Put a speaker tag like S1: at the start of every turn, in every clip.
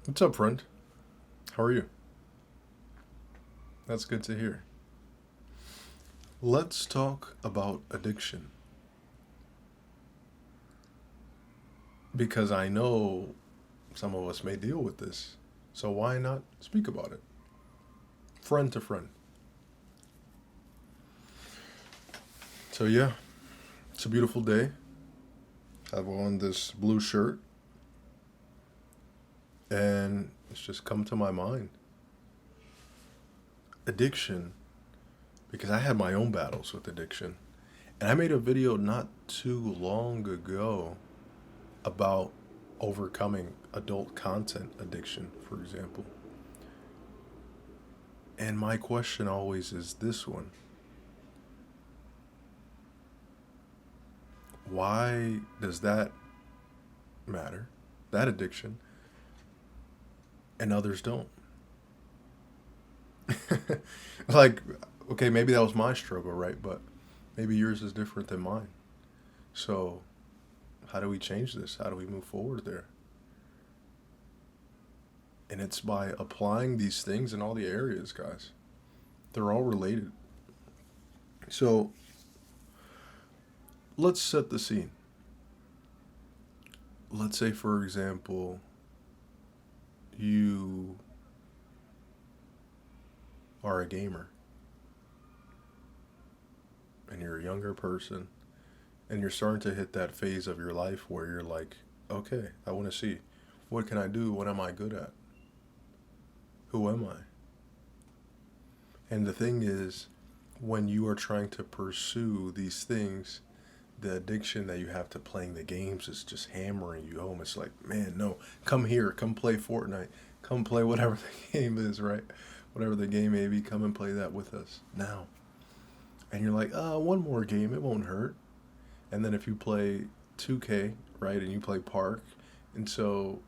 S1: What's up, friend? How are you? That's good to hear. Let's talk about addiction because I know some of us may deal with this. So why not speak about it? Friend to friend. So, yeah, it's a beautiful day. I've on this blue shirt and it's just come to my mind. Addiction, because I had my own battles with addiction. And I made a video not too long ago about overcoming adult content addiction, for example. And my question always is this one: why does that matter, that addiction, and others don't? Like, okay, maybe that was my struggle, right? But maybe yours is different than mine. So, how do we change this? How do we move forward there? And it's by applying these things in all the areas, guys. They're all related. So, let's set the scene. Let's say, for example, you are a gamer and you're a younger person and you're starting to hit that phase of your life where you're like, okay, I want to see, what can I do? What am I good at? Who am I? And the thing is, when you are trying to pursue these things, the addiction that you have to playing the games is just hammering you home. It's like, man, no, come here, come play Fortnite, come play whatever the game is, right? Whatever the game may be, come and play that with us now. And you're like, one more game, it won't hurt. And then if you play 2K, right, and you play Park, and so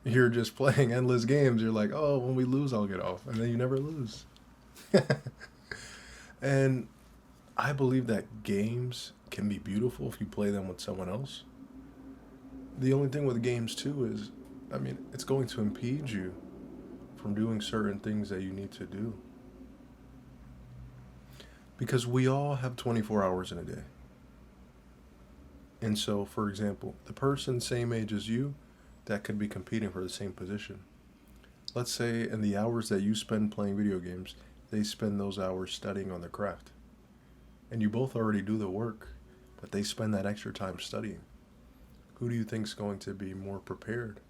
S1: you're just playing endless games, you're like, oh, when we lose, I'll get off. And then you never lose. And I believe that games can be beautiful if you play them with someone else. The only thing with games, too, is, I mean, it's going to impede you from doing certain things that you need to do. Because we all have 24 hours in a day. And so, for example, the person same age as you that could be competing for the same position. Let's say in the hours that you spend playing video games, they spend those hours studying on their craft. And you both already do the work, but they spend that extra time studying. Who do you think is going to be more prepared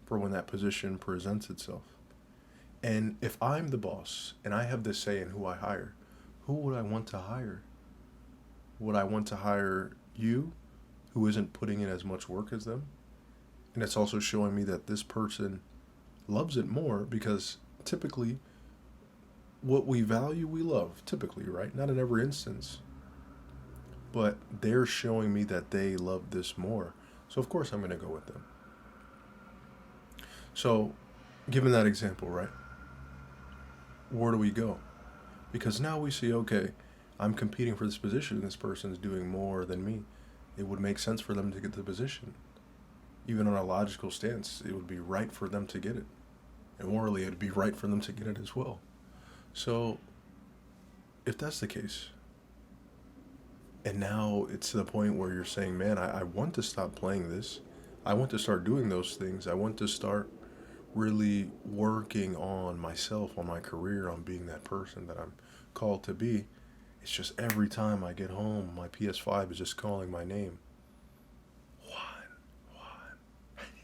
S1: for when that position presents itself? And if I'm the boss and I have this say in who I hire, who would I want to hire? Would I want to hire you, who isn't putting in as much work as them? And it's also showing me that this person loves it more because typically what we value, we love, typically, right? Not in every instance, but they're showing me that they love this more. So, of course, I'm going to go with them. So, given that example, right, where do we go? Because now we see, okay, I'm competing for this position and this person is doing more than me. It would make sense for them to get the position. Even on a logical stance, it would be right for them to get it. And morally, it would be right for them to get it as well. So, if that's the case, and now it's to the point where you're saying, man, I want to stop playing this. I want to start doing those things. I want to start really working on myself, on my career, on being that person that I'm called to be. It's just every time I get home, my PS5 is just calling my name. Juan,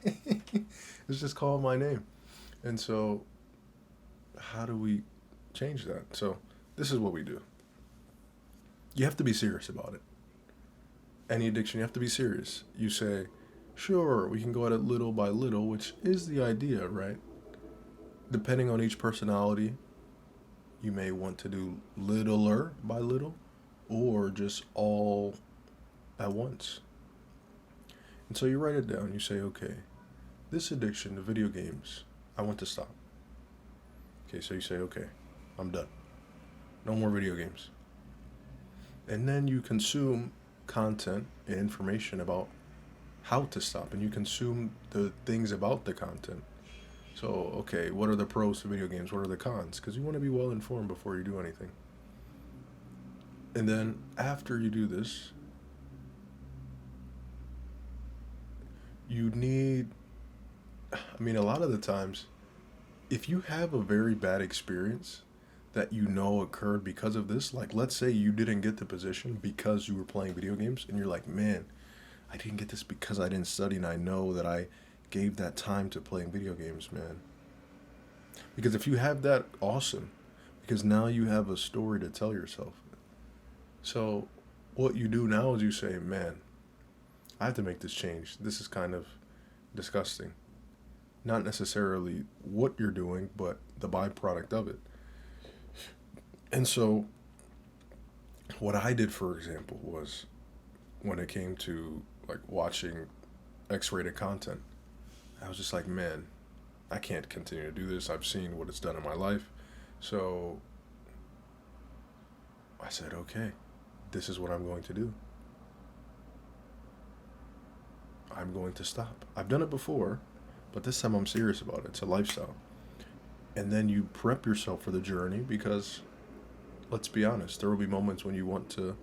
S1: Juan. It's just calling my name. And so, how do we change that? So, this is what we do. You have to be serious about it. Any addiction, you have to be serious. You say, sure, we can go at it little by little, which is the idea, right? Depending on each personality, you may want to do littler by little or just all at once. And so you write it down. You say, okay, this addiction to video games, I want to stop. Okay, so you say, okay, I'm done. No more video games. And then you consume content and information about how to stop, and you consume the things about the content. So, okay, what are the pros to video games? What are the cons? Because you want to be well informed before you do anything. And then after you do this, you need, I mean, a lot of the times, if you have a very bad experience that you know occurred because of this, like let's say you didn't get the position because you were playing video games, and you're like, man, I didn't get this because I didn't study, and I know that I gave that time to playing video games, man. Because if you have that, awesome. Because now you have a story to tell yourself. So, what you do now is you say, man, I have to make this change. This is kind of disgusting. Not necessarily what you're doing, but the byproduct of it. And so, what I did, for example, was when it came to like watching X-rated content, I was just like, man, I can't continue to do this. I've seen what it's done in my life. So I said, okay, this is what I'm going to do. I'm going to stop. I've done it before, but this time I'm serious about it. It's a lifestyle. And then you prep yourself for the journey because, let's be honest, there will be moments when you want to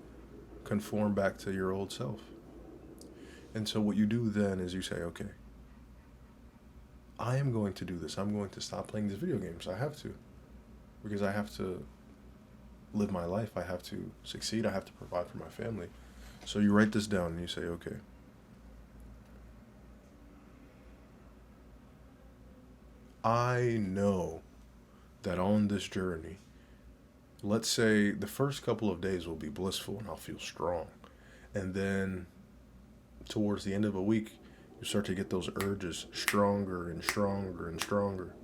S1: conform back to your old self. And so what you do then is you say, okay, I am going to do this. I'm going to stop playing these video games. I have to. Because I have to live my life. I have to succeed. I have to provide for my family. So you write this down and you say, okay, I know that on this journey, let's say the first couple of days will be blissful and I'll feel strong. And then towards the end of a week, you start to get those urges stronger and stronger and stronger.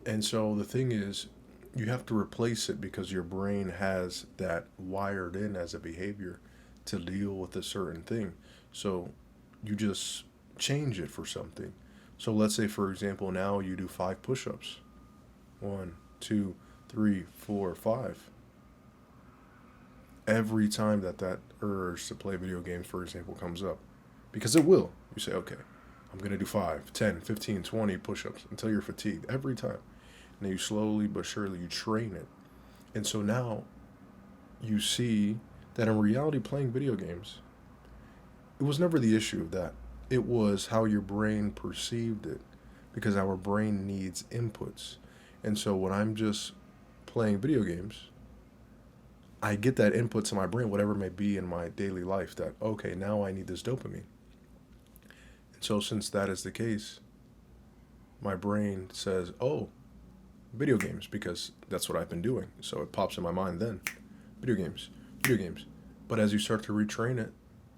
S1: And so the thing is, you have to replace it because your brain has that wired in as a behavior to deal with a certain thing. So you just change it for something. So let's say, for example, now you do 5 push-ups. 1, 2, 3, 4, 5. Every time that urge to play video games, for example, comes up, because it will. You say, okay, I'm going to do 5, 10, 15, 20 push-ups until you're fatigued every time. And then you slowly but surely you train it. And so now you see that in reality, playing video games, it was never the issue of that. It was how your brain perceived it, because our brain needs inputs. And so when I'm just playing video games, I get that input to my brain, whatever it may be in my daily life, that, okay, now I need this dopamine. And so since that is the case, my brain says, oh, video games, because that's what I've been doing. So it pops in my mind then. Video games, video games. But as you start to retrain it,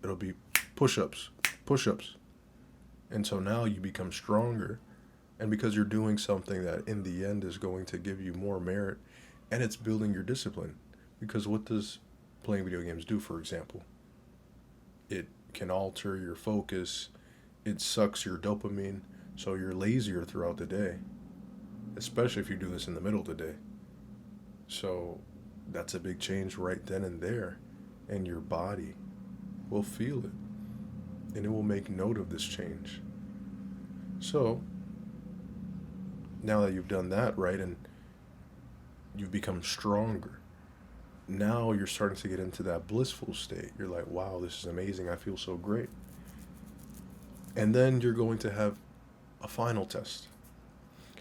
S1: it'll be push-ups, push-ups. And so now you become stronger. And because you're doing something that in the end is going to give you more merit, and it's building your discipline. Because what does playing video games do, for example? It can alter your focus. It sucks your dopamine. So you're lazier throughout the day. Especially if you do this in the middle of the day. So that's a big change right then and there. And your body will feel it. And it will make note of this change. So now that you've done that, right, and you've become stronger, now you're starting to get into that blissful state. You're like, wow, this is amazing. I feel so great. And then you're going to have a final test.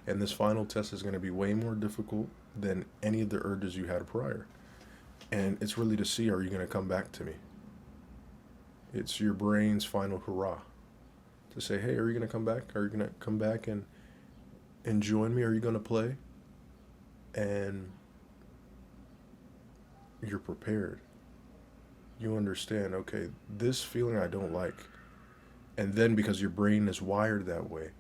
S1: And this final test is going to be way more difficult than any of the urges you had prior. And it's really to see, are you going to come back to me? It's your brain's final hurrah. To say, hey, are you going to come back? Are you going to come back and join me? Are you going to play? And you're prepared. You understand, okay, this feeling I don't like. And then because your brain is wired that way,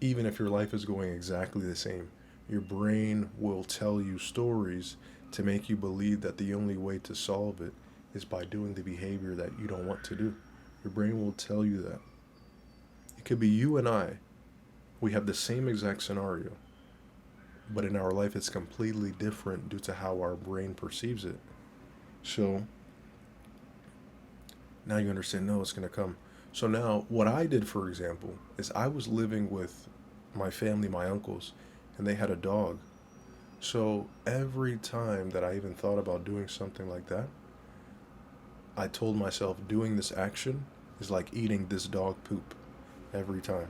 S1: even if your life is going exactly the same, your brain will tell you stories to make you believe that the only way to solve it is by doing the behavior that you don't want to do. Your brain will tell you that. It could be you and I. We have the same exact scenario, but in our life it's completely different due to how our brain perceives it. So now you understand, no, it's going to come. So now what I did, for example, is I was living with my family, my uncles, and they had a dog. So every time that I even thought about doing something like that, I told myself doing this action is like eating this dog poop every time.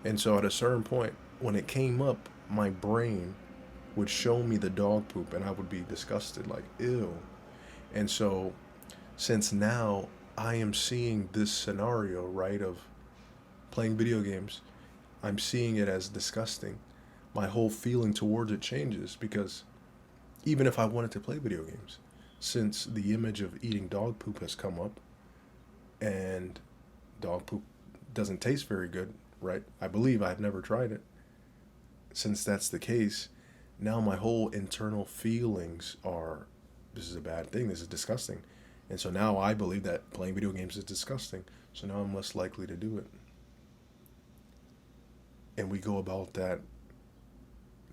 S1: And so at a certain point, when it came up, my brain would show me the dog poop and I would be disgusted, like, ew. And so since now I am seeing this scenario, right, of playing video games, I'm seeing it as disgusting. My whole feeling towards it changes because even if I wanted to play video games, since the image of eating dog poop has come up and dog poop doesn't taste very good, right? I believe I've never tried it. Since that's the case, now my whole internal feelings are this is a bad thing, this is disgusting. And so now I believe that playing video games is disgusting. So now I'm less likely to do it. And we go about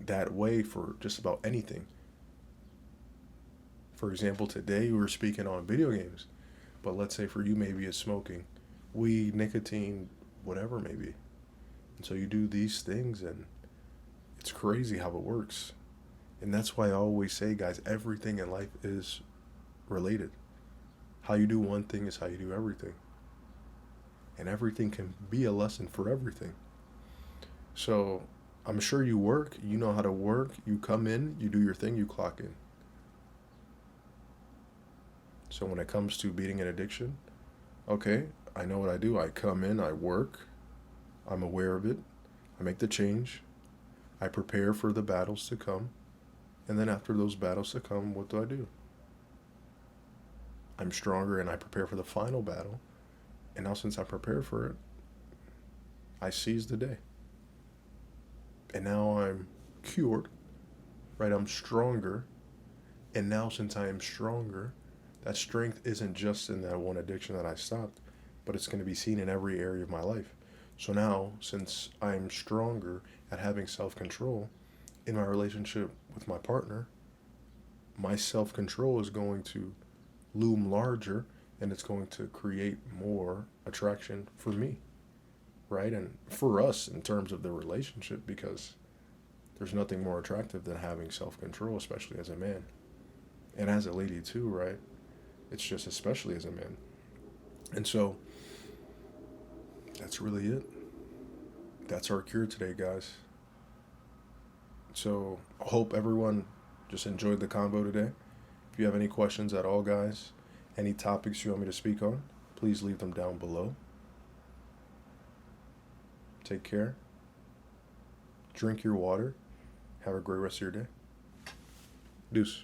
S1: that way for just about anything. For example, today we were speaking on video games, but let's say for you maybe it's smoking, weed, nicotine, whatever maybe. And so you do these things and it's crazy how it works. And that's why I always say, guys, everything in life is related. How you do one thing is how you do everything. And everything can be a lesson for everything. So I'm sure you work, you know how to work, you come in, you do your thing, you clock in. So when it comes to beating an addiction, okay, I know what I do. I come in, I work, I'm aware of it, I make the change, I prepare for the battles to come, and then after those battles to come, what do? I'm stronger and I prepare for the final battle. And now since I prepare for it, I seize the day. And now I'm cured, right? I'm stronger. And now since I am stronger, that strength isn't just in that one addiction that I stopped, but it's going to be seen in every area of my life. So now, since I'm stronger at having self-control in my relationship with my partner, my self-control is going to loom larger and it's going to create more attraction for me, right? And for us in terms of the relationship, because there's nothing more attractive than having self-control, especially as a man. And as a lady too, right? It's just especially as a man. And so that's really it. That's our cure today, guys. So I hope everyone just enjoyed the convo today. If you have any questions at all, guys, any topics you want me to speak on, please leave them down below. Take care. Drink your water. Have a great rest of your day. Deuce.